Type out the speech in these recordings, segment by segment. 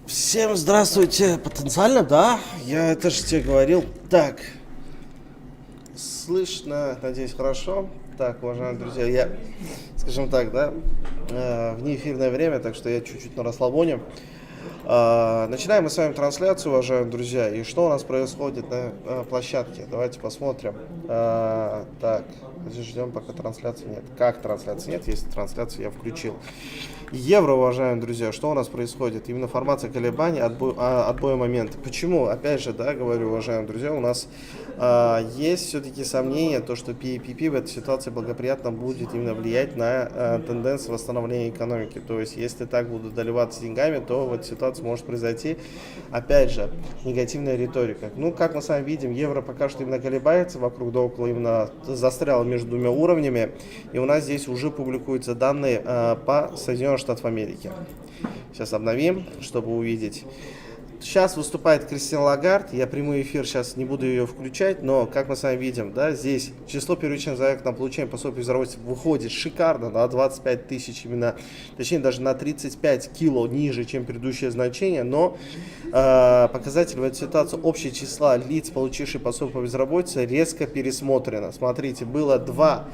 Всем здравствуйте. Потенциально, да? Я это же тебе говорил. Так, слышно, надеюсь, хорошо. Так, уважаемые друзья, я, скажем так, да, в неэфирное время, так что я чуть-чуть на расслабоне. Начинаем мы с вами трансляцию, уважаемые друзья. И что у нас происходит на площадке? Давайте посмотрим. Так, ждем, пока трансляции нет. Как трансляции нет, если трансляцию я включил. Евро, уважаемые друзья, что у нас происходит? Именно формация колебаний, отбоя момента. Почему? Опять же, да, говорю, уважаемые друзья, у нас есть все-таки сомнения, то, что PPP в этой ситуации благоприятно будет именно влиять на тенденцию восстановления экономики. То есть, если так будут доливаться деньгами, то в этой ситуации может произойти, опять же, негативная риторика. Ну, как мы с вами видим, евро пока что именно колебается вокруг да около, именно застрял между двумя уровнями. И у нас здесь уже публикуются данные по Соединенным Штатам Америки. Сейчас обновим, чтобы увидеть. Сейчас выступает Кристин Лагард, я прямой эфир сейчас не буду ее включать, но как мы с вами видим, да, здесь число первичных заявок на получение пособия безработицы выходит шикарно на 25 тысяч именно, точнее даже на 35 кило ниже, чем предыдущее значение, но показатель в этой ситуации общее числа лиц, получивших пособие по безработице, резко пересмотрено. Смотрите, было 2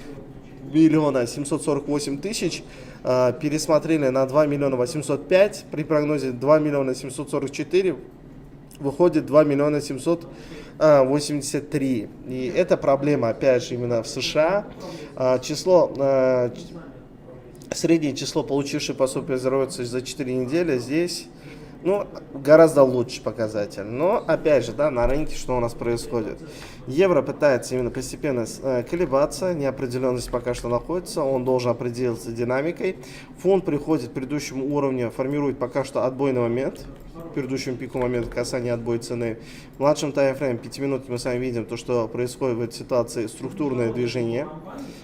миллиона 748 тысяч, пересмотрели на 2 миллиона 805, при прогнозе 2 миллиона 744, выходит 2 миллиона 783. И это проблема, опять же, именно в США. Среднее число получивших пособие безработицы за 4 недели здесь, ну, гораздо лучше показатель. Но, опять же, да, на рынке что у нас происходит? Евро пытается именно постепенно колебаться, неопределенность пока что находится, он должен определиться динамикой. Фонд приходит к предыдущему уровню, формирует пока что отбойный момент, к предыдущему пику момента касания отбоя цены. В младшем таймфрейме 5 минут мы с вами видим то, что происходит в этой ситуации структурное движение,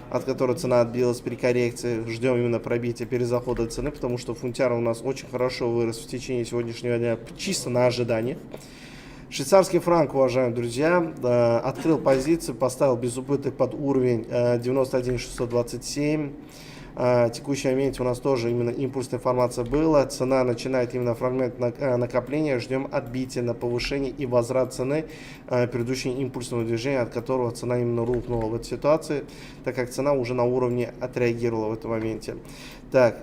от которого цена отбилась при коррекции. Ждем именно пробития перезахода цены, потому что фунтяр у нас очень хорошо вырос в течение сегодняшнего дня, чисто на ожиданиях. Швейцарский франк, уважаемые друзья, открыл позицию, поставил без убыток под уровень 91,627. В текущем моменте у нас тоже именно импульсная формация была. Цена начинает именно оформлять накопление. Ждем отбития на повышение и возврат цены предыдущего импульсного движения, от которого цена именно рухнула в этой ситуации, так как цена уже на уровне отреагировала в этом моменте. Так,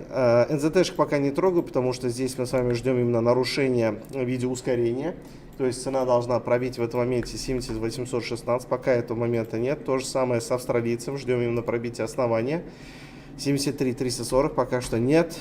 НЗТ пока не трогаю, потому что здесь мы с вами ждем именно нарушения в виде ускорения. То есть цена должна пробить в этом моменте 70 816, пока этого момента нет. То же самое с австралийцем, ждем именно пробития основания. 73 340 пока что нет.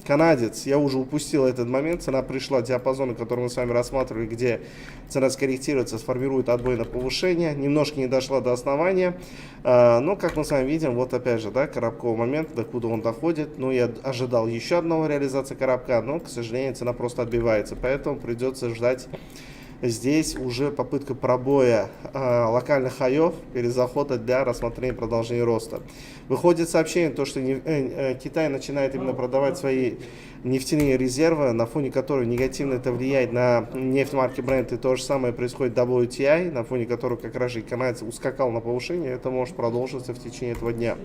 Канадец, я уже упустил этот момент, цена пришла в диапазон, который мы с вами рассматривали, где цена скорректируется, сформирует отбой на повышение, немножко не дошла до основания, но как мы с вами видим, вот опять же, да, коробковый момент, докуда он доходит, ну я ожидал еще одного реализации коробка, но, к сожалению, цена просто отбивается, поэтому придется ждать. Здесь уже попытка пробоя локальных хаев, перезахода для рассмотрения продолжения роста. Выходит сообщение, то, что Китай начинает именно продавать свои нефтяные резервы, на фоне которых негативно это влияет на нефть марки Brent. И то же самое происходит WTI, на фоне которого как раз же канадец ускакал на повышение. Это может продолжиться в течение этого дня.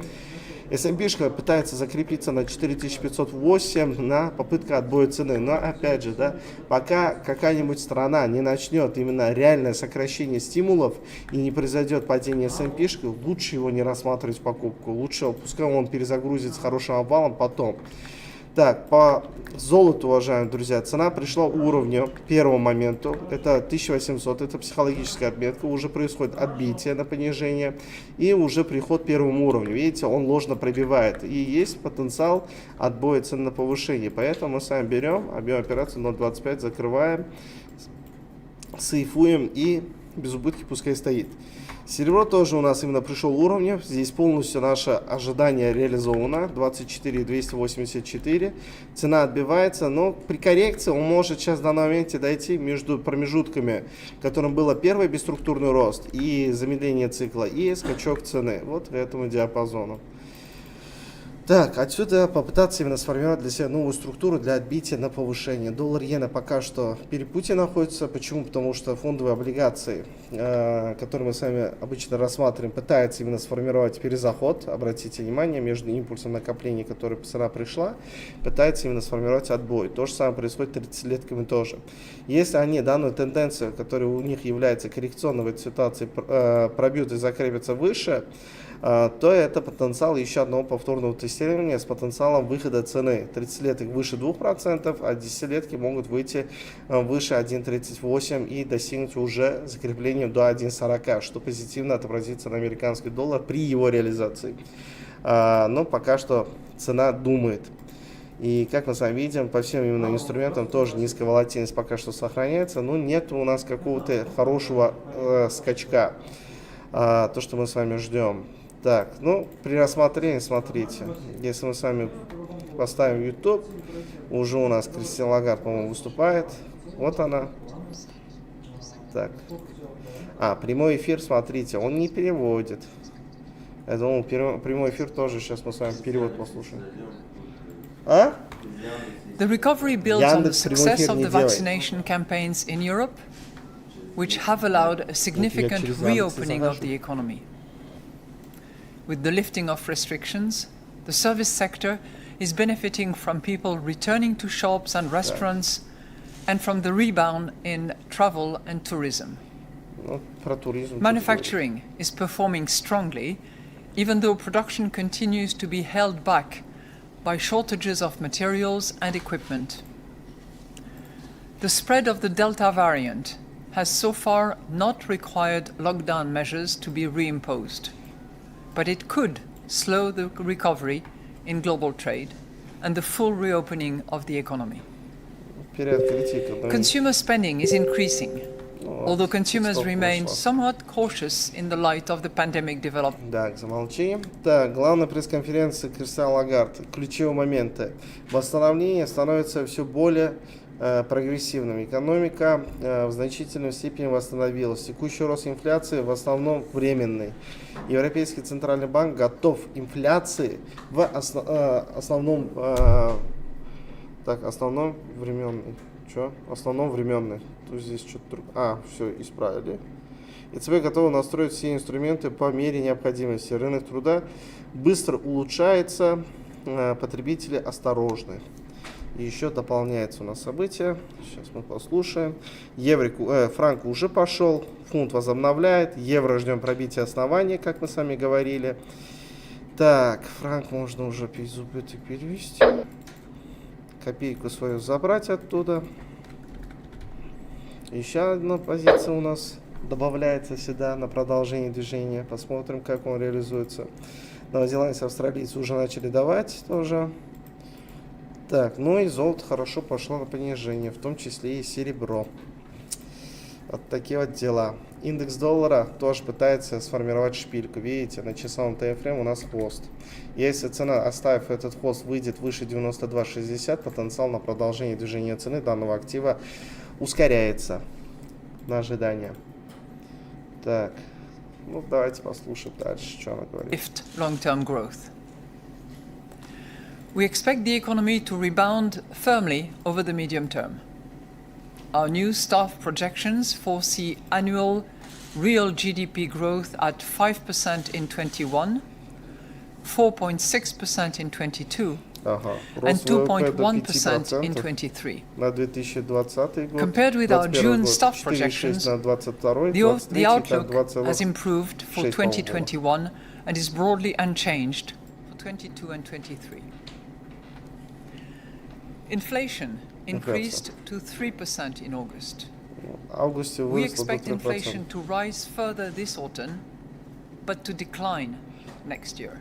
S&P пытается закрепиться на 4508 на попытка отбоя цены. Но опять же, да, пока какая-нибудь страна не начнет именно реальное сокращение стимулов и не произойдет падение S&P, лучше его не рассматривать покупку. Лучше пускай он перезагрузит с хорошим обвалом потом. Так, по золоту, уважаемые друзья, цена пришла к уровню первого моменту, это 1800, это психологическая отметка, уже происходит отбитие на понижение и уже приход к первому уровню. Видите, он ложно пробивает и есть потенциал отбоя цены на повышение, поэтому мы с вами берем, объем операции 0.25, закрываем, сейфуем и без убытки пускай стоит. Серебро тоже у нас именно пришел уровень, здесь полностью наше ожидание реализовано, 24 284, цена отбивается, но при коррекции он может сейчас в данном моменте дойти между промежутками, которым было первый бесструктурный рост и замедление цикла, и скачок цены, вот к этому диапазону. Так, отсюда попытаться именно сформировать для себя новую структуру для отбития на повышение. Доллар-иена пока что в перепутье находится. Почему? Потому что фондовые облигации, которые мы с вами обычно рассматриваем, пытаются именно сформировать перезаход. Обратите внимание, между импульсом накопления, который цена пришла, пытается именно сформировать отбой. То же самое происходит 30-летками тоже. Если они данную тенденцию, которая у них является коррекционной в этой ситуации, пробьют и закрепятся выше, то это потенциал еще одного повторного тестирования с потенциалом выхода цены. 30-леток выше 2%, а 10-летки могут выйти выше 1,38 и достигнуть уже закреплением до 1,40, что позитивно отобразится на американский доллар при его реализации. Но пока что цена думает. И как мы с вами видим, по всем именно инструментам тоже низкая волатильность пока что сохраняется, но нет у нас какого-то хорошего скачка, то, что мы с вами ждем. Так, ну, при рассмотрении, смотрите, если мы с вами поставим YouTube, уже у нас Кристин Лагард, по-моему, выступает. Вот она. Так. Прямой эфир, смотрите, он не переводит. Я думал, прямой эфир тоже, сейчас мы с вами перевод послушаем. The recovery builds on the success of the vaccination campaigns in Europe, which have allowed a significant reopening of the economy. With the lifting of restrictions, the service sector is benefiting from people returning to shops and restaurants and from the rebound in travel and tourism. Manufacturing is performing strongly, even though production continues to be held back by shortages of materials and equipment. The spread of the Delta variant has so far not required lockdown measures to be reimposed, but it could slow the recovery in global trade and the full reopening of the economy. Consumer spending is increasing, although consumers remain somewhat cautious in the light of the pandemic development. Так, замолчи. Так, главная пресс-конференция Кристин Лагард. Ключевые моменты. Восстановление становится все более прогрессивным. Экономика в значительной степени восстановилась. Текущий рост инфляции в основном временный. Европейский центральный банк готов инфляции в основном временный. Основном временный. Тут здесь что-то все исправили. И ЦБ готова настроить все инструменты по мере необходимости. Рынок труда быстро улучшается, потребители осторожны. И еще дополняется у нас событие. Сейчас мы послушаем. Франк уже пошел, фунт возобновляет, евро ждем пробития основания, как мы с вами говорили. Так, франк можно уже перевести. Копейку свою забрать оттуда. Еще одна позиция у нас добавляется сюда на продолжение движения. Посмотрим, как он реализуется. Новозеландцы, австралийцы уже начали давать тоже. Так, ну и золото хорошо пошло на понижение, в том числе и серебро. Вот такие вот дела. Индекс доллара тоже пытается сформировать шпильку. Видите, на часовом таймфрейме у нас хвост. Если цена, оставив этот хвост, выйдет выше 92.60, потенциал на продолжение движения цены данного актива ускоряется на ожидание. Так, ну давайте послушаем дальше, что она говорит. Long-term growth. We expect the economy to rebound firmly over the medium term. Our new staff projections foresee annual real GDP growth at 5% in 21, 4.6% in 22, and 2.1% in 23. Compared with our June staff projections, the outlook has improved for 2021 and is broadly unchanged for 22 and 23. Inflation increased to 3% in August. We expect inflation to rise further this autumn, but to decline next year.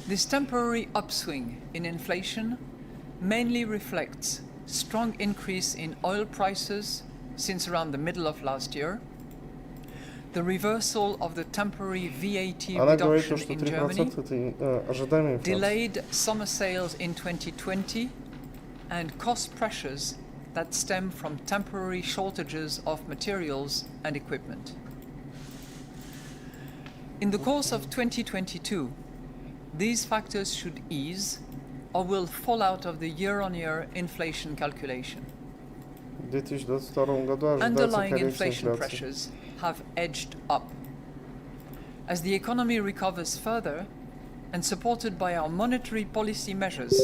This temporary upswing in inflation mainly reflects strong increase in oil prices since around the middle of last year, the reversal of the temporary VAT reduction in Germany, delayed summer sales in 2020, and cost pressures that stem from temporary shortages of materials and equipment. In the course of 2022, these factors should ease or will fall out of the year-on-year inflation calculation. В 2022 году ожидается Underlying коррекция inflation инфляции. pressures have edged up. As the economy recovers further and supported by our monetary policy measures,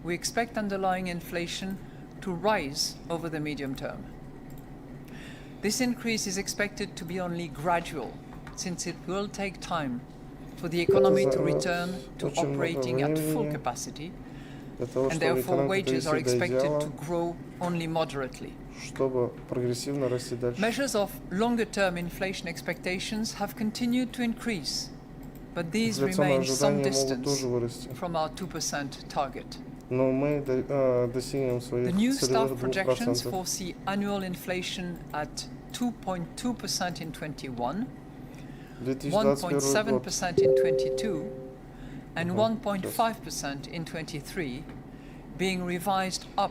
we expect underlying inflation to rise over the medium term. This increase is expected to be only gradual, since it will take time for the economy to return to operating at full capacity, Для того, and чтобы therefore экономика wages are довести до expected идеала, to grow only moderately. чтобы прогрессивно расти дальше. Measures of longer-term inflation expectations have continued to increase, but these Инфляционные remain some ожидания могут distance тоже вырасти. from our 2% target. Но мы достигнем The своих new staff целевых projections 2%. foresee annual inflation at 2.2% in 21, 2021 год. 1.7% in 22, and 1.5% in 23, being revised up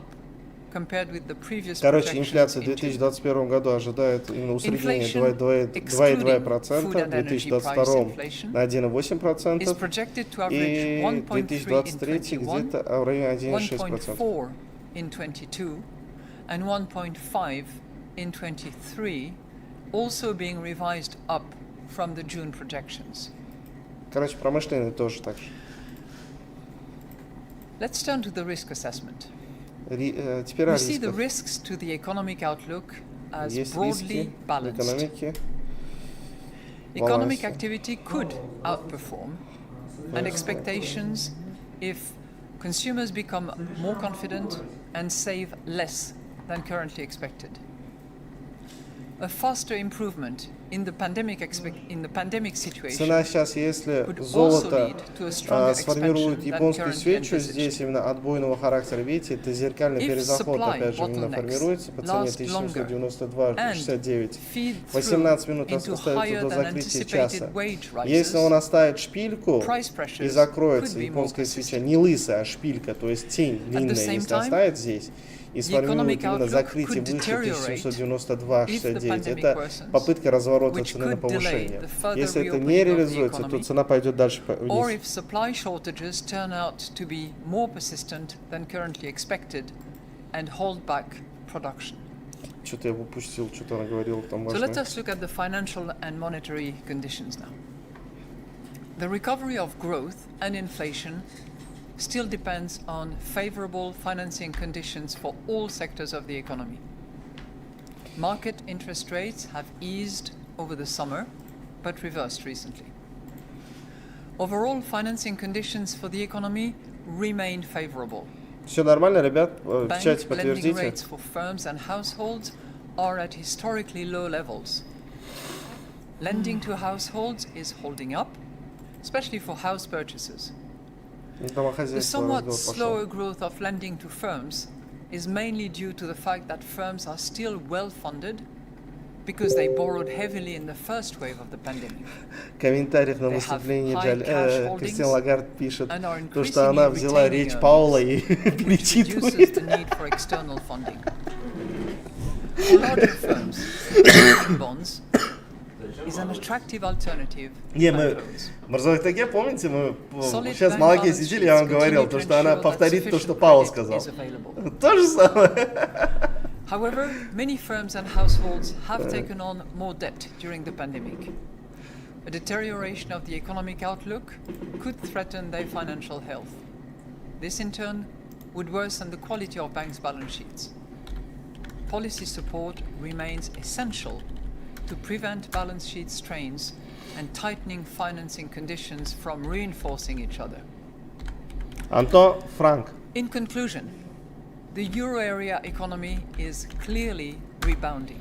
compared with the previous Короче, projections инфляция в in June. 2021 году ожидает именно усреднение Inflation, 2,2%, food в and energy price 2022 inflation, на is 1,8% projected to и average 1.3 in 2023 21, где-то в районе 1,6%. 1.4 in 22, and 1.5 in 23, also being revised up from the June projections. Короче, промышленные тоже так же. Let's turn to the risk assessment. Теперь о We see the рисках. risks to the economic outlook as Есть broadly риски в balanced. экономике. Economic балансе. activity could outperform, and expectations if consumers become more confident and save less than currently expected. A faster improvement in the pandemic situation Цена сейчас, если could also золото lead to a stronger сформирует expansion than японскую currently свечу, envisaged. здесь именно отбойного характера, видите, это зеркальный If перезаход, supply опять же, именно bottlenecks формируется по цене last longer 1792,69. feed 18 through минут into остается higher до than закрытия часа. anticipated wage Если он rises, оставит шпильку price и pressures закроется could be more японская свеча, persistent. не лысая, а шпилька, то есть тень At the длинная, same если time, оставит здесь, и сформирует economic именно outlook закрытие could выше deteriorate if the 1792,69. pandemic Это worsens, попытка разворота which цены на could delay повышение. the further Если это reopening не of the реализуется, то economy, цена пойдет дальше or вниз. if supply shortages turn out to be more persistent than currently expected and hold back production. Что-то я упустил, что-то она говорила там So let важное. us look at the financial and monetary conditions now. The recovery of growth and inflation still depends on favorable financing conditions for all sectors of the economy. Market interest rates have eased over the summer, but reversed recently. Overall financing conditions for the economy remain favorable. Все нормально, ребят? В Bank чате lending подтвердите. rates for firms and households are at historically low levels. Lending to households is holding up, especially for house purchases. The Домохозяйство somewhat разговор пошел. slower growth of lending to firms is mainly due to the fact that firms are still well funded because they borrowed heavily in the first wave of the pandemic Комментариев на They have выступление high cash Кристин holdings Лагард пишет, and are то, что она increasingly взяла retaining речь earnings, Паула и which reduces the перечитывает. need for external funding. For larger firms, government bonds is an attractive alternative to Не, bank мы loans. в «Морзовых таге», помните, мы Solid сейчас в bank молоке balance сидели, я вам sheets говорил, continue то, to что она ensure that повторит то, что sufficient Паул credit сказал. is available. То же самое. However, many firms and households have taken on more debt during the pandemic. A deterioration of the economic outlook could threaten their financial health. This, in turn, would worsen the quality of banks' balance sheets. Policy support remains essential to prevent balance sheet strains and tightening financing conditions from reinforcing each other. Антон Франк. In conclusion, the euro area economy is clearly rebounding.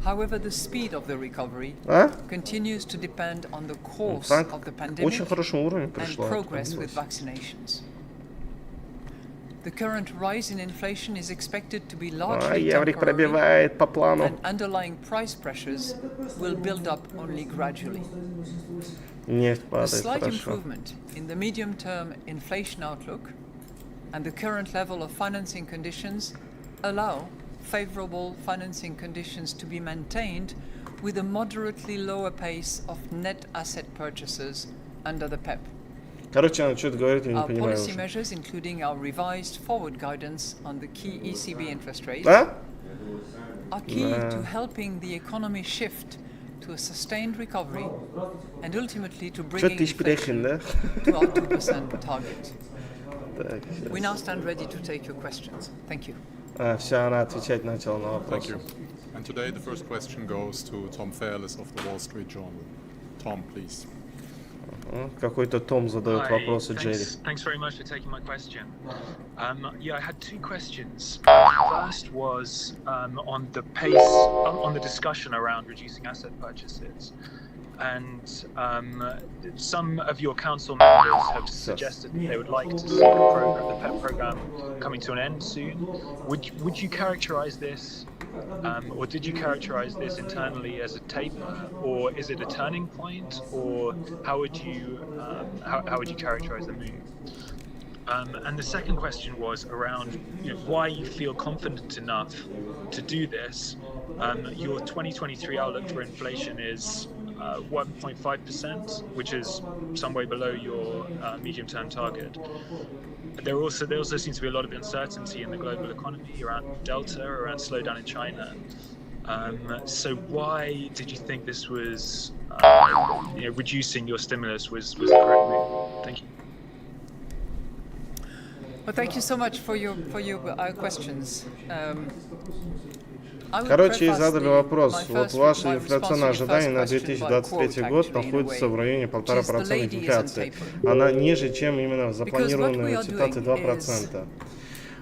However, the speed of the recovery А? continues to depend on the course Франк of the к pandemic очень хорошему уровню and пришла. progress with пробилась. vaccinations. The current rise in inflation is expected to be А, largely еврик temporary, пробивает по плану. and underlying price pressures will build up only gradually. Нефть A падает, slight хорошо. improvement in the medium-term inflation outlook and the current level of financing conditions allow favorable financing conditions to be maintained with a moderately lower pace of net asset purchases under the Pepp. Короче, она что-то говорит, я не Our понимаю policy уже. measures, including our revised forward guidance on the key ECB interest rates, Да? are key to helping the economy shift to a sustained recovery and ultimately to bringing inflation to our 2% target. Так, We now stand ready to take your questions. Thank you. все, она отвечать начала на вопрос. Thank you. And today the first question goes to Tom Fairless of the Wall Street Journal. Tom, please. Какой-то Том задает вопросы Джерри. Thanks very much for taking my question. I had two questions. First was on the pace, on the discussion around reducing asset purchases. And some of your council members have suggested that they would like to see the Pepp program coming to an end soon. Would you characterize this, or did you characterize this internally as a taper, or is it a turning point, or how would you characterize the move? And the second question was around why you feel confident enough to do this. Your 2023 outlook for inflation is 1.5%, which is some way below your medium-term target. There also seems to be a lot of uncertainty in the global economy around Delta, around slowdown in China. So why did you think this was reducing your stimulus was the correct move? Thank you. Well, thank you so much for your questions. Короче, задали вопрос. Вот ваши инфляционные ожидания на 2023 год находятся в районе 1,5% инфляции. Она ниже, чем именно запланированная цитация 2%.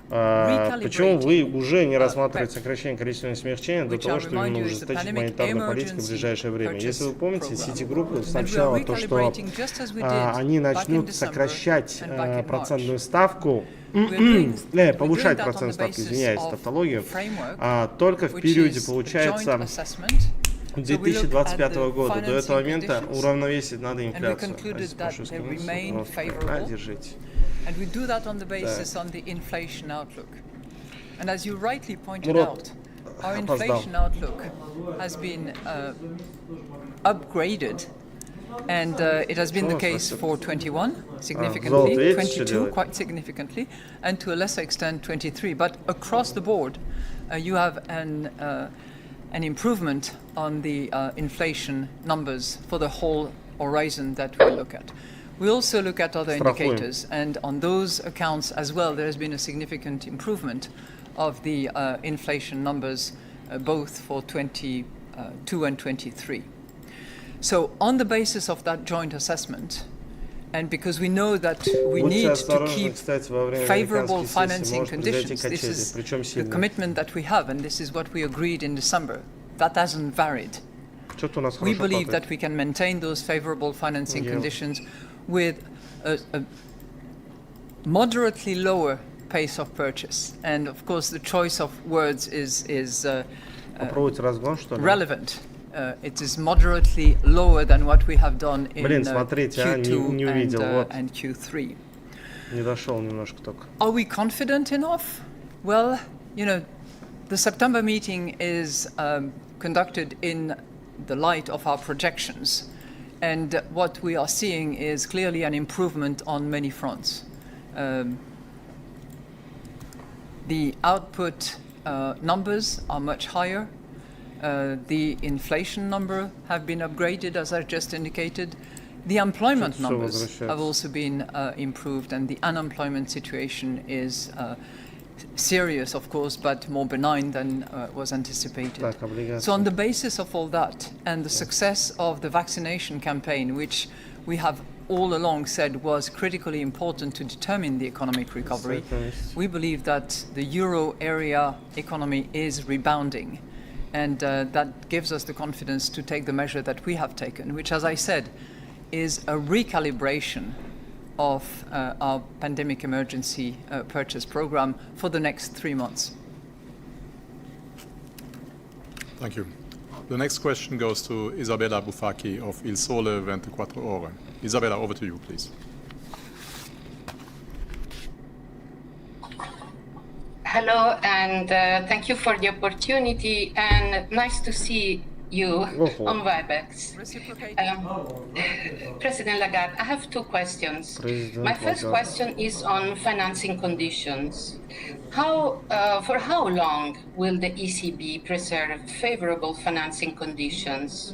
Почему вы уже не рассматриваете сокращение количественного смягчения до того, чтобы именно ужесточить монетарную политику в ближайшее время? Если вы помните, Citigroup сообщала то, что они начнут сокращать процентную ставку, повышать процентную ставку, извиняюсь, тавтологию, только в периоде, получается, 2025 года. До этого момента уравновесить надо инфляцию. Держите. And we do that on the basis on the inflation outlook. And as you rightly pointed out, our inflation outlook has been upgraded, and it has been the case for 21 significantly, 22 quite significantly, and to a lesser extent 23. But across the board, you have an improvement on the inflation numbers for the whole horizon that we look at. We also look at other indicators, and on those accounts as well, there has been a significant improvement of the inflation numbers, both for 22 and 23. So on the basis of that joint assessment, and because we know that we need to keep favorable financing conditions, this is the commitment that we have, and this is what we agreed in December. That hasn't varied. We believe that we can maintain those favorable financing conditions with a moderately lower pace of purchase. And of course the choice of words is relevant. It is moderately lower than what we have done in Q2 and Q3. Are we confident enough? Well, the September meeting is conducted in the light of our projections. And what we are seeing is clearly an improvement on many fronts. The output numbers are much higher. The inflation number have been upgraded, as I just indicated. The employment numbers have also been improved, and the unemployment situation is serious, of course, but more benign than was anticipated. So on the basis of all that and the success of the vaccination campaign, which we have all along said was critically important to determine the economic recovery, we believe that the euro area economy is rebounding. And that gives us the confidence to take the measure that we have taken, which, as I said, is a recalibration of our pandemic emergency purchase program for the next 3 months. Thank you. The next question goes to Isabella Bufacchi of Il Sole 24 Ore. Isabella, over to you, please. Hello, and thank you for the opportunity, and nice to see you Ого. on WebEx. Reciprocate. President Lagarde, I have two questions. President My first Lagarde. question is on financing conditions. For how long will the ECB preserve favorable financing conditions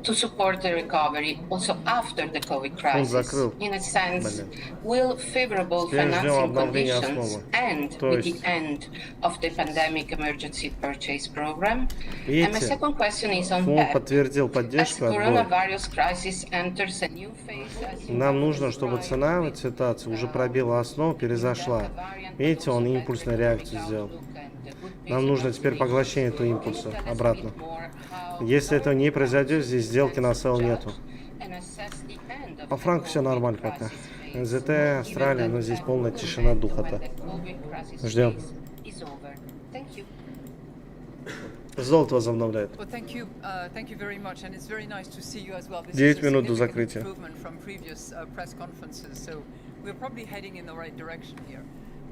to support the recovery also after the COVID crisis? закрыл. In a sense, Блин. will favorable Теперь ждем financing обновления conditions основы. end То with the есть, end of the pandemic emergency purchase program? And my видите, second question is on фонд Pepp. подтвердил As поддержку the и отбой. coronavirus crisis enters a new phase, as you Нам have нужно, чтобы described, цена в with, этой ситуации уже пробила основу, перезашла. Delta variant, but Видите, он also импульсную better реакцию economic сделал. outlook and the good Нам pace нужно of теперь vaccinations. поглощение этого Can you импульса tell us a обратно. bit more how Если этого не произойдет, здесь сделки на сел judge нету. and assess the end of По the франку все COVID нормально пока. crisis phase, НЗТ, given Австралия, that но здесь Pepp полная will тишина end when духота. the COVID crisis Ждем. phase is over. Thank you. Золото возобновляет. Well, thank you very much, and it's very nice to see you as well. This 9 is a минут до significant закрытия. improvement from previous press conferences, so we're probably heading in the right direction here.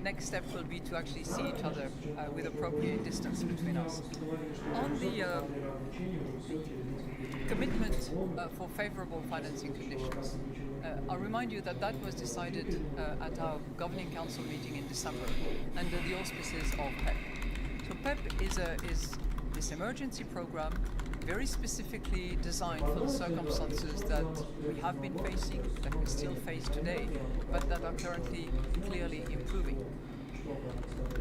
Next step will be to actually see each other with appropriate distance between us. On the commitment for favorable financing conditions, I'll remind you that that was decided at our Governing Council meeting in December under the auspices of Pepp. So Pepp is this emergency program very specifically designed for the circumstances that we have been facing, that we still face today, but that are currently clearly improving.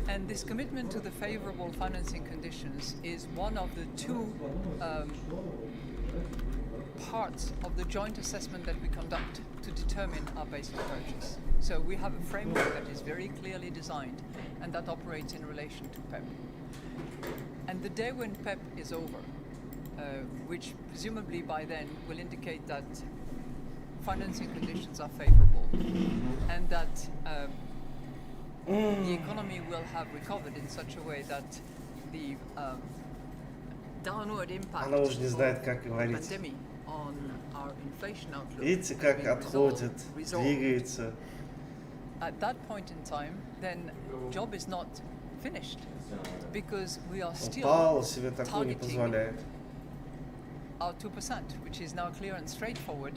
And this commitment to the favorable financing conditions is one of the two parts of the joint assessment that we conduct to determine our base of purchase. So we have a framework that is very clearly designed and that operates in relation to Pepp. And the day when Pepp is over, which presumably by then will indicate that financing conditions are favorable and that the economy will have recovered in such a way that the downward impact Она уже не знает, of как the говорить. pandemic on our inflation outlook Видите, has как been отходит, resolved. двигается. At that point in time, then job is not finished because we are still Павел себе такое не targeting позволяет. our 2%, which is now clear and straightforward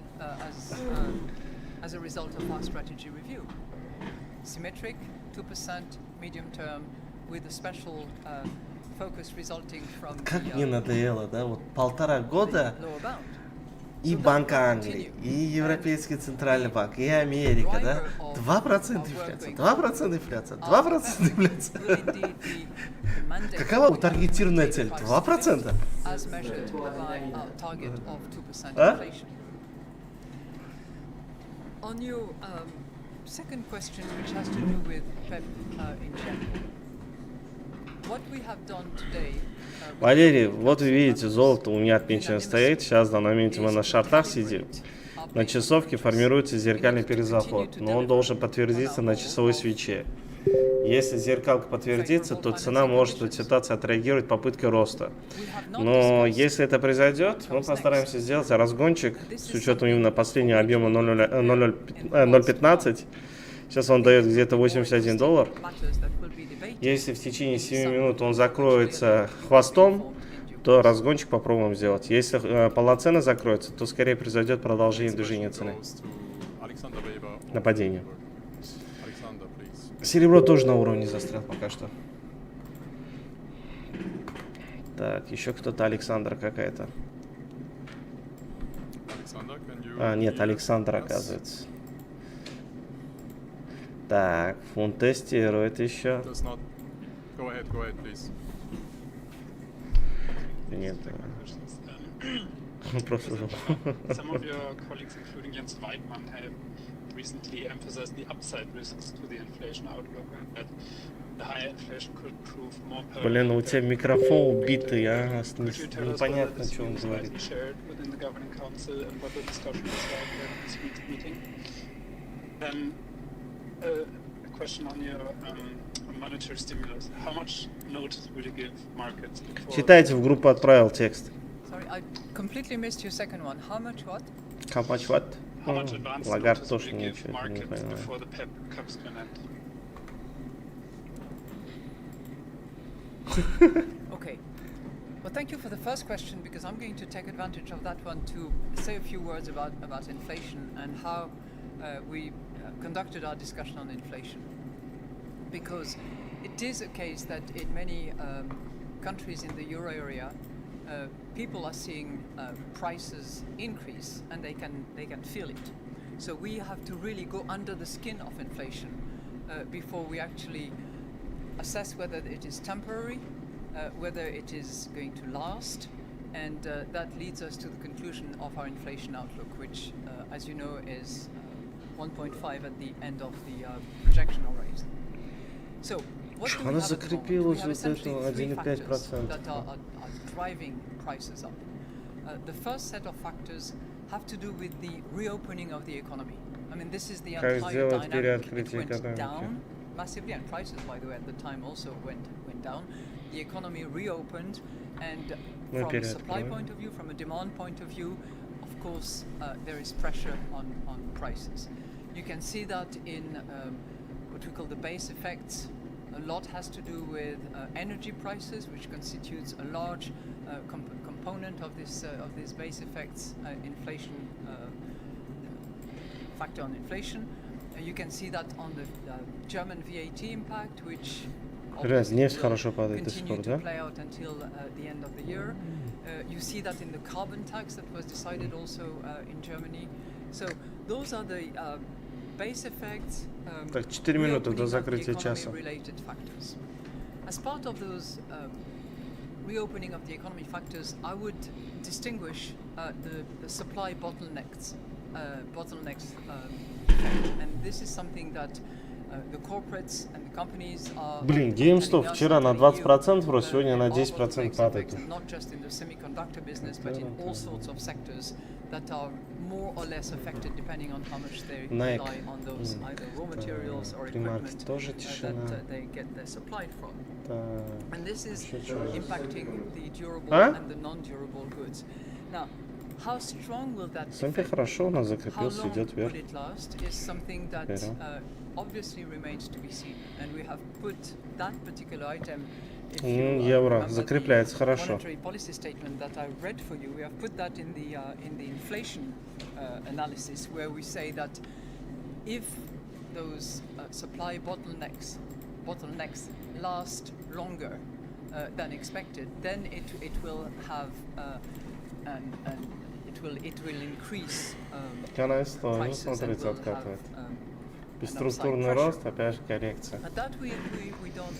as a result of our strategy review. Symmetric, 2% medium term, with a special focus resulting from Как the мне надоело, да? Вот 1,5 года lower bound. и Банк Англии, и Европейский Центральный банк, и Америка, да? 2% инфляция, 2% инфляция, 2% инфляция. Will indeed be the mandate Какова таргетированная цель? 2%? as measured by our target of 2% Huh? inflation. On your second question, which has to do with Pepp in general, what we have done today. Валерий, вот вы видите, золото у меня отмечено стоит. Сейчас, на моменте мы на шартах сидим. На часовке формируется зеркальный перезаход, но он должен подтвердиться на часовой свече. Если зеркалка подтвердится, то цена может в этой ситуации отреагировать попыткой роста. Но если это произойдет, мы постараемся сделать разгончик с учетом именно последнего объема 0,15. Сейчас он дает где-то $81. Если в течение 7 минут он закроется хвостом, то разгончик попробуем сделать. Если полноценно закроется, то скорее произойдет продолжение движения цены. Нападение. Серебро тоже на уровне застрял пока что. Так, еще кто-то, Александра какая-то. А, нет, Александр, оказывается. Так, фунт тестирует еще. Нет. Просто. Some of your colleagues, including Jens Weidmann, have recently emphasized the upside risks to the inflation outlook and that the higher inflation could prove more permanent. Блин, у тебя микрофон убитый, а? Could you tell us whether Непонятно, this что он view is говорит. widely shared within the governing council and what the discussion was like at this week's meeting? Then a question on your monetary stimulus. How much notice will you give markets before? Читайте, в группу отправил текст. Sorry, I completely missed your second one. How much what? How much what? How much advance Лагард notice will тоже you give ничего не markets понимает. before the PEP comes to an end? Okay. Well, thank you for the first question, because I'm going to take advantage of that one to say a few words about inflation and how we conducted our discussion on inflation. Because it is a case that in many countries in the euro area, people are seeing prices increase and they can feel it. So we have to really go under the skin of inflation before we actually assess whether it is temporary, whether it is going to last, and that leads us to the conclusion of our inflation outlook, which, as you know, is 1.5 at the end of the projectional rate. So, what do we have at the moment? We have essentially three factors that are driving prices up. The first set of factors have to do with the reopening of the economy. I mean, this is the entire dynamic. It went down massively, and prices, by the way, at the time also went down. The economy reopened, and from a supply point of view, from a demand point of view, of course, there is pressure on prices. You can see that in what we call the base effects. A lot has to do with energy prices, which constitutes a large component of this base effects inflation factor on inflation. You can see that on the German VAT impact, which continue to play out until the end of the year. You see that in the carbon tax that was decided also in Germany. So those are the base effects, related factors. As part of those reopening of the economy factors, I would distinguish the supply bottlenecks and this is something that the corporates and the companies are. Блин, GameStop вчера на 20% рос, сегодня на 10% падает. Not just in the semiconductor business, but in all sorts of sectors that are more or less affected depending on how much they rely on those either raw materials or equipment that they get their supply from. And this is impacting the durable and the non-durable goods. Now, how strong will that effect? How long will it last is something that obviously remains to be seen. And we have put that particular item, if you remember the monetary policy statement that I read for you, we have put that in the inflation analysis, where we say that if those supply bottlenecks last longer than expected, then it will have it will increase prices and will have Структурный рост, опять же коррекция. But that we don't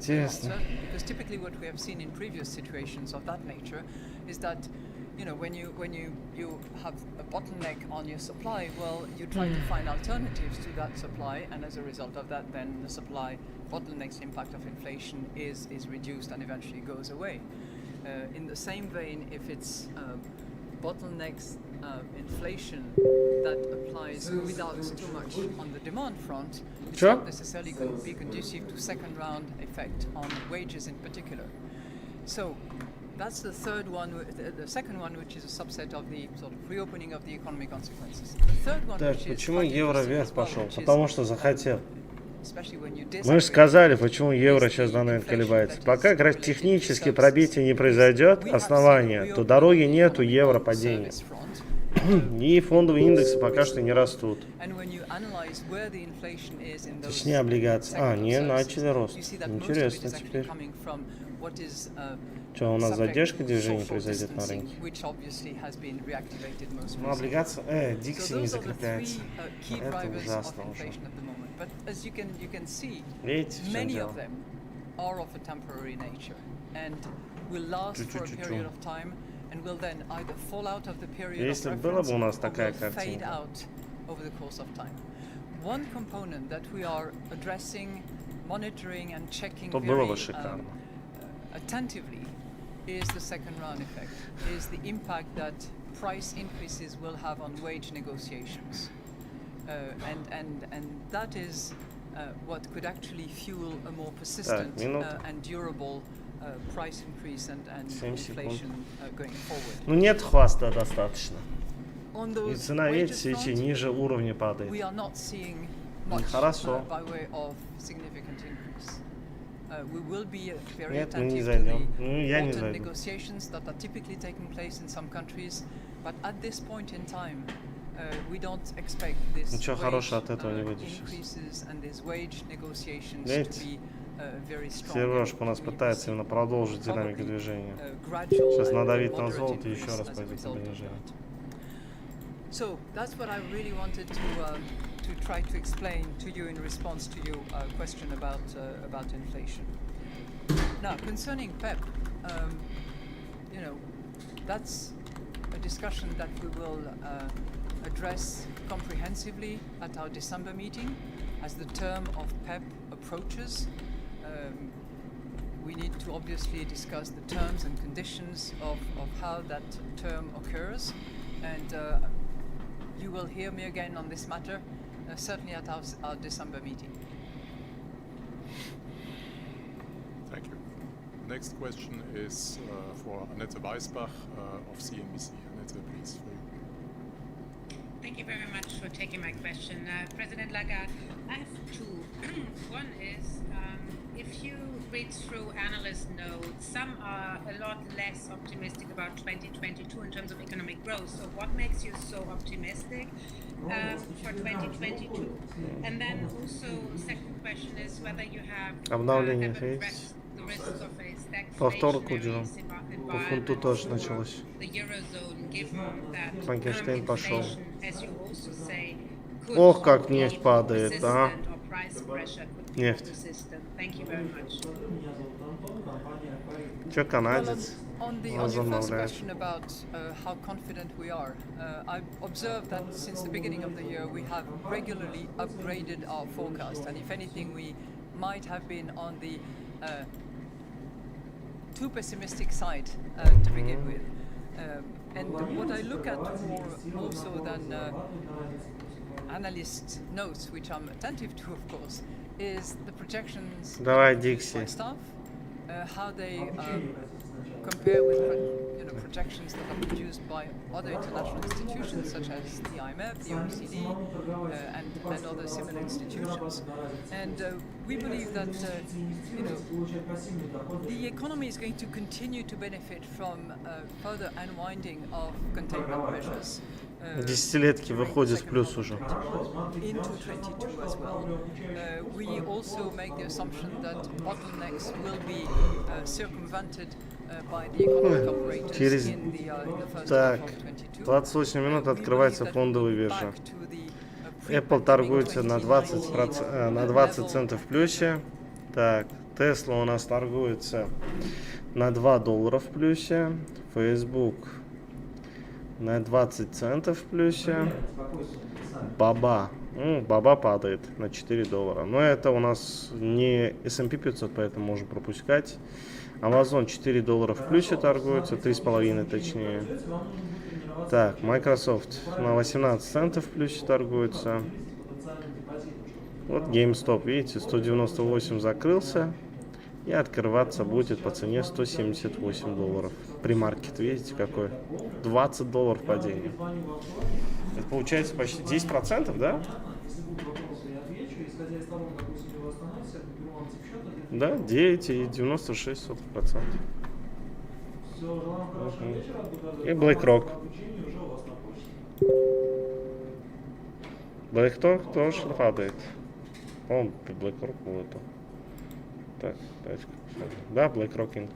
answer, because typically what we have seen in previous situations of that nature is that, you know, when you have a bottleneck on your supply, well, you try to find alternatives to that supply, and as a result of that, then the supply bottleneck's impact of inflation is reduced and eventually goes away. In the same vein, if it's bottlenecks inflation that applies without too much on the demand front, it's not necessarily going to be conducive to second round effect on wages in particular. So that's the third one, the second one, which is a subset of the sort of reopening of the economy consequences. The third one, which is почему евро вверх пошел? Потому что захотел. Мы же же сказали, почему евро сейчас на момент колебается. Пока как раз технически пробитие не произойдет, основания, то дороги нету евро падения. И фондовые индексы пока что не растут. Точнее облигации. Не, начали рост. Интересно теперь. Что, у нас задержка движения произойдет на рынке? Ну, облигация, Дикси не закрепляется. Это ужасно уже. Видите, в чем дело? Если была бы у нас такая картинка. One component that we are addressing, monitoring and checking very attentively is the second round effect, is the impact that price increases will have on wage negotiations. And that is what could actually fuel a more persistent and durable price increase and inflation going forward. Ну нет хвоста достаточно. И цена, видите, ниже уровня падает. We are not seeing much by way of significant increase. We will be very Нет, мы не attentive to зайдем. Я не the autumn зайду. negotiations that are typically taking place in some countries, but at this point in time, we don't expect this Ничего хорошего wage от этого не будет сейчас. increases and these wage negotiations to Видите? be very strong. Сережка у нас We пытается see именно продолжить probably, динамику движения. Gradual Сейчас and надавит на moderate золото и increase еще раз as a пойдет result of движение. that. So that's what I really wanted to try to explain to you in response to your question about inflation. Now, concerning Pepp, you know, that's a discussion that we will address comprehensively at our December meeting as the term of Pepp approaches. We need to obviously discuss the terms and conditions of how that term occurs, and you will hear me again on this matter, certainly at our December meeting. Thank you. Next question is for Annette Weisbach of CNBC. Annette, please, for you. Thank you very much for taking my question. President Lagarde, I have two. One is, if you read through analyst notes, some are a lot less optimistic about 2022 in terms of economic growth. So what makes you so optimistic for 2022? And then also, second question is whether you have Обновление addressed есть. the risks of a Повторку stagflationary ждем. По фунту environment тоже for началось. the Eurozone, given that Франкенштейн пошел. inflation, as you also say, could Ох, как be нефть падает, а? persistent or price pressure could be Нефть. persistent. Thank you very much. Че канадец? On your first question about how confident we are, I've observed that since the beginning of the year we have regularly upgraded our forecast, and if anything we might have been on the too pessimistic side to begin with. And what I look at more so than analyst notes, which I'm attentive to, of course, is the projections Давай, by Дикси. staff, how they compare with projections that are produced by other international institutions such as the IMF, the OECD, and other similar institutions. And we believe that the economy is going to continue to benefit from further unwinding of containment measures. Десятилетки выходит в плюс уже. Into 22 as well. We also make the assumption that bottlenecks will be circumvented by the economic operators Через in the first half так, of 22. 28 минут открывается фондовая биржа. Apple торгуется на 20 центов в плюсе. Так, Tesla у нас торгуется на $2 в плюсе. Facebook на 20 центов в плюсе. Баба. Баба падает на $4. Но это у нас не S&P 500, поэтому можем пропускать. Amazon $4 в плюсе торгуется, 3,5 точнее. Так, Microsoft на 18 центов в плюсе торгуется. Вот GameStop, видите, 198 закрылся. И открываться будет по цене $178. Примаркет, видите, какой? $20 падение. Это получается почти 10%, да? Да, 9,96%. И BlackRock. BlackRock тоже падает. По-моему, BlackRock был это. Так, давайте посмотрим. Да, BlackRock Inc.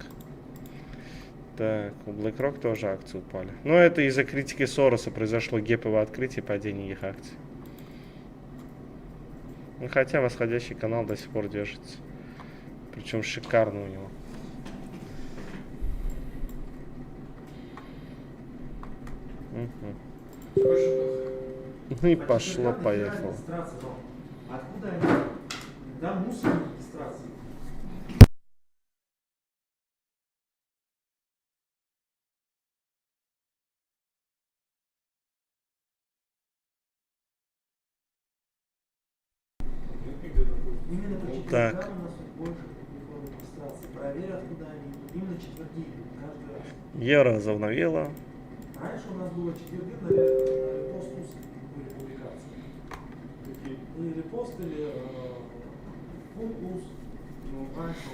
Так, у BlackRock тоже акции упали. Но это из-за критики Сороса произошло геповое открытие и падение их акций. Ну, хотя восходящий канал до сих пор держится. Причем шикарно у него. Ну и пошло-поехало. Так. Евро возобновило. Раньше у нас было четверги, наверное, репост были публикации. Или репост, или фунт УС. Ну, раньше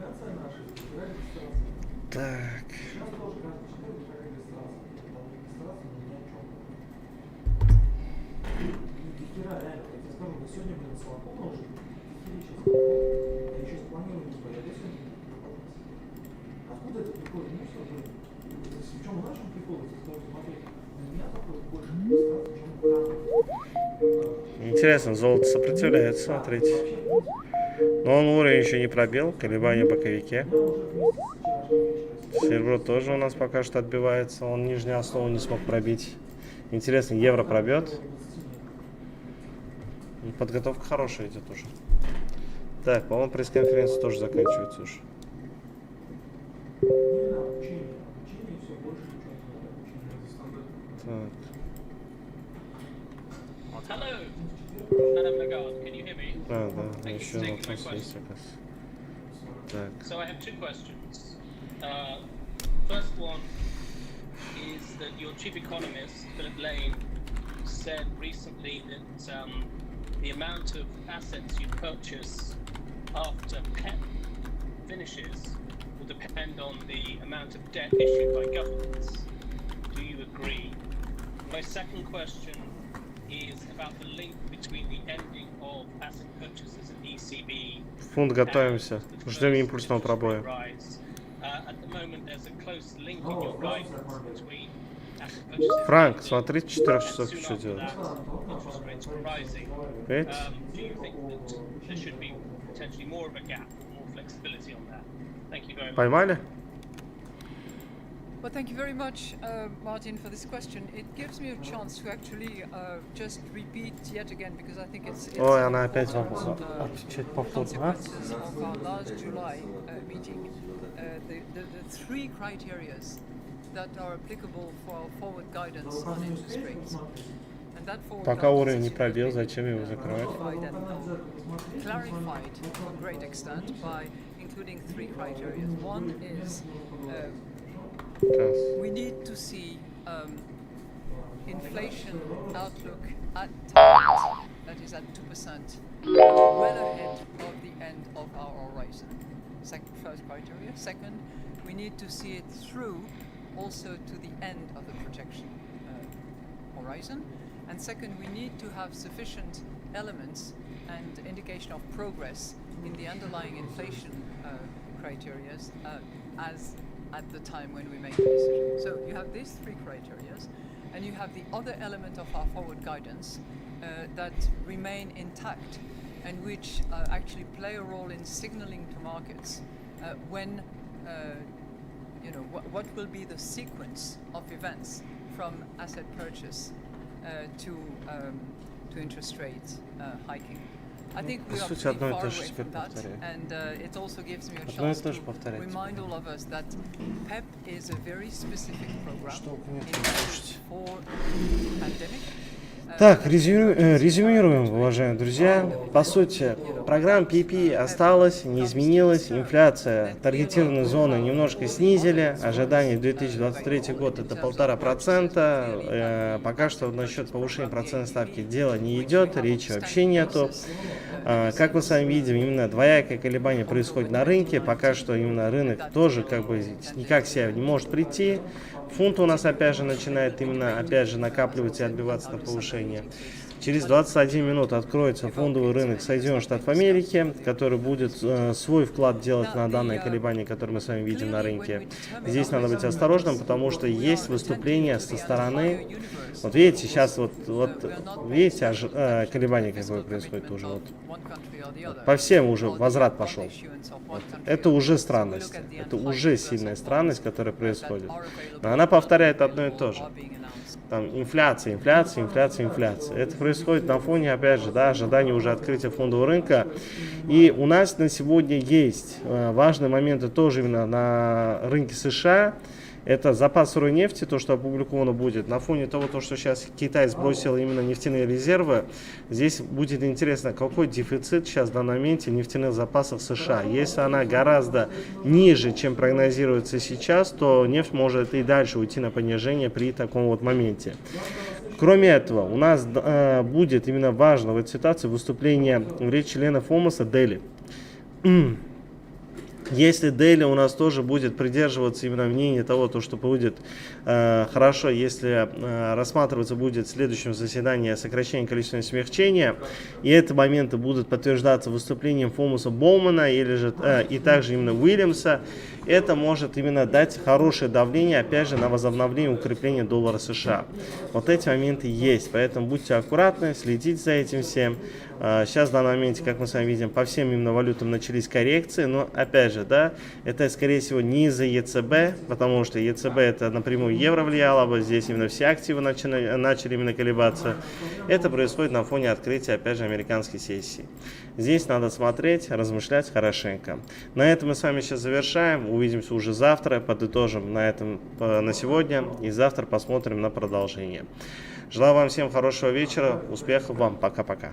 Конференция наша, избирать регистрацию. Так. Сейчас тоже каждый четверг такая регистрация. Там регистрация, но ни о чем. Дохера, реально, я тебе скажу, мы сегодня, блин, Солокона уже, дохера сейчас. Я еще планирую, типа, я весь сегодня откуда это приходит? Ну все, блин. В чем наш прикол? Если сказать, смотри, у меня такой больше регистрации, чем у каждого. Интересно, золото сопротивляется, смотрите. Но он уровень еще не пробил, колебания в боковике. Серебро тоже у нас пока что отбивается, он нижнюю основу не смог пробить. Интересно, евро пробьет? Подготовка хорошая идет уже. Так, по-моему, пресс-конференция тоже заканчивается уже. Так. Hello, Madam Lagarde, can you hear me? А, да, Thank you еще for на taking my вопрос есть, question. оказывается. Так. So I have two questions. First one is that your chief economist, Philip Lane, said recently that the amount of assets you purchase after Pepp finishes will depend on the amount of debt issued by governments. Do you agree? My second question is about the link between the ending of asset purchases at ECB. Фунт готовимся. Ждем импульсного пробоя. Франк, смотрите, 4 часов что делать. 5. Поймали? Well, thank you very much, Martin, for this question. It gives me a chance to actually just repeat yet again, because I think it's Ой, она опять important, отвечает повторно. consequences of our last July meeting. The three criteria that are applicable for our forward guidance on interest rates. And that forward Пока guidance уровень не is пробил, зачем его закрывать? clarified to a great extent by including three criteria. One is we need to see inflation outlook at target, that is at 2%, well ahead of the end of our horizon. First criteria. Second, we need to see it through also to the end of the projection horizon. And second, we need to have sufficient elements and indication of progress in the underlying inflation criteria as at the time when we make the decision. So you have these three criteria, and you have the other element of our forward guidance that remain intact and which actually play a role in signaling to markets when, what will be the sequence of events from asset purchase to interest rates hiking. I think we are pretty far away from that, and it also gives me a chance to remind all of us that Pepp is a very specific program for the pandemic. Так, резюмируем, уважаемые друзья. По сути, программа PP осталась, не изменилась. Инфляция, таргетированные зоны немножко снизили. Ожидание 2023 год это 1,5%. Пока что насчет повышения процентной ставки дело не идет, речи вообще нету. Как мы с вами видим, именно двоякое колебание происходит на рынке. Пока что именно рынок тоже никак себя не может прийти. Фунт у нас опять же начинает накапливать и отбиваться на повышение. Через 21 минут откроется фондовый рынок Соединенных Штатов Америки, который будет свой вклад делать на данное колебание, которое мы с вами видим на рынке. Здесь надо быть осторожным, потому что есть выступление со стороны. Вот видите, сейчас видите колебание какое происходит уже. По всем уже возврат пошел. Это уже странность. Это уже сильная странность, которая происходит. Но она повторяет одно и то же. Там инфляция. Это происходит на фоне, опять же, ожидания уже открытия фондового рынка. И у нас на сегодня есть важные моменты тоже именно на рынке США. Это запас сырой нефти, то, что опубликовано будет. На фоне того, что сейчас Китай сбросил именно нефтяные резервы, здесь будет интересно, какой дефицит сейчас в данном моменте нефтяных запасов США. Если она гораздо ниже, чем прогнозируется сейчас, то нефть может и дальше уйти на понижение при таком вот моменте. Кроме этого, у нас будет именно важно в этой ситуации выступление в речи членов ОМОСа Дели. Если Дели у нас тоже будет придерживаться именно мнения того, то, что будет хорошо, если рассматриваться будет в следующем заседании сокращение количества смягчения, и эти моменты будут подтверждаться выступлением Фомуса Боумана или же и также именно Уильямса, это может именно дать хорошее давление, опять же, на возобновление укрепления доллара США. Вот эти моменты есть, поэтому будьте аккуратны, следите за этим всем. Сейчас в данном моменте, как мы с вами видим, по всем именно валютам начались коррекции, но опять же, да, это скорее всего не из-за ЕЦБ, потому что ЕЦБ это напрямую евро влияло бы, здесь именно все активы начали именно колебаться. Это происходит на фоне открытия, опять же, американской сессии. Здесь надо смотреть, размышлять хорошенько. На этом мы с вами сейчас завершаем, увидимся уже завтра, подытожим на этом на сегодня и завтра посмотрим на продолжение. Желаю вам всем хорошего вечера, успехов вам, пока-пока.